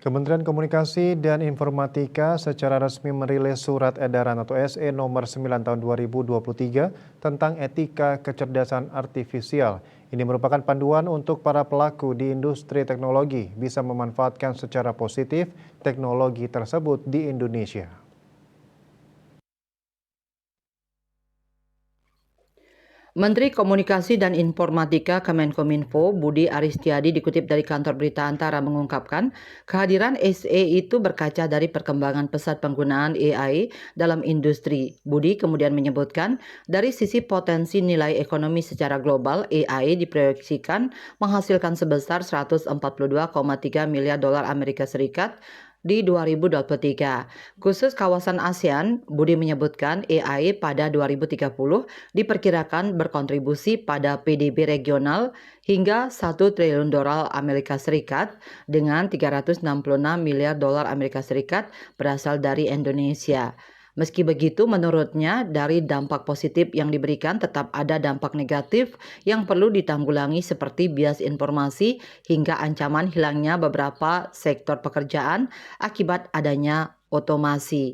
Kementerian Komunikasi dan Informatika secara resmi merilis Surat Edaran atau SE nomor 9 tahun 2023 tentang etika kecerdasan artifisial. Ini merupakan panduan untuk para pelaku di industri teknologi bisa memanfaatkan secara positif teknologi tersebut di Indonesia. Menteri Komunikasi dan Informatika Kemenkominfo Budi Aristiadi dikutip dari kantor berita Antara mengungkapkan kehadiran SE itu berkaca dari perkembangan pesat penggunaan AI dalam industri. Budi kemudian menyebutkan dari sisi potensi nilai ekonomi secara global AI diproyeksikan menghasilkan sebesar 142,3 miliar dolar Amerika Serikat di 2023. Khusus kawasan ASEAN, Budi menyebutkan AI pada 2030 diperkirakan berkontribusi pada PDB regional hingga 1 triliun dolar Amerika Serikat dengan 366 miliar dolar Amerika Serikat berasal dari Indonesia. Meski begitu, menurutnya dari dampak positif yang diberikan tetap ada dampak negatif yang perlu ditanggulangi seperti bias informasi hingga ancaman hilangnya beberapa sektor pekerjaan akibat adanya otomasi.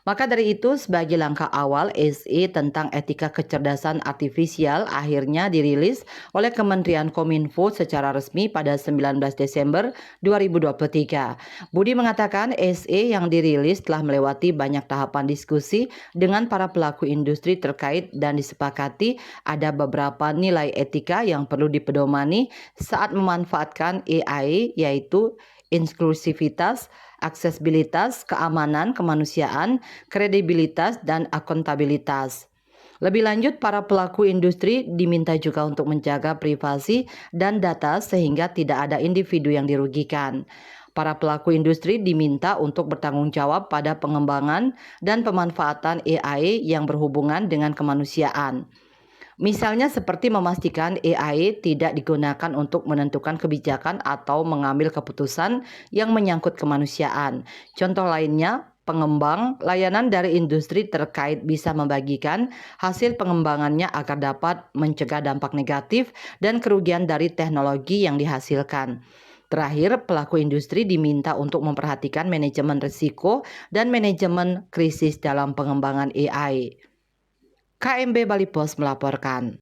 Maka dari itu, sebagai langkah awal, SE tentang etika kecerdasan artifisial akhirnya dirilis oleh Kementerian Kominfo secara resmi pada 19 Desember 2023. Budi mengatakan SE yang dirilis telah melewati banyak tahapan diskusi dengan para pelaku industri terkait dan disepakati ada beberapa nilai etika yang perlu dipedomani saat memanfaatkan AI, yaitu inklusivitas, aksesibilitas, keamanan, kemanusiaan, kredibilitas, dan akuntabilitas. Lebih lanjut, para pelaku industri diminta juga untuk menjaga privasi dan data sehingga tidak ada individu yang dirugikan. Para pelaku industri diminta untuk bertanggung jawab pada pengembangan dan pemanfaatan AI yang berhubungan dengan kemanusiaan. Misalnya seperti memastikan AI tidak digunakan untuk menentukan kebijakan atau mengambil keputusan yang menyangkut kemanusiaan. Contoh lainnya, pengembang layanan dari industri terkait bisa membagikan hasil pengembangannya agar dapat mencegah dampak negatif dan kerugian dari teknologi yang dihasilkan. Terakhir, pelaku industri diminta untuk memperhatikan manajemen risiko dan manajemen krisis dalam pengembangan AI. KMB Bali Pos melaporkan.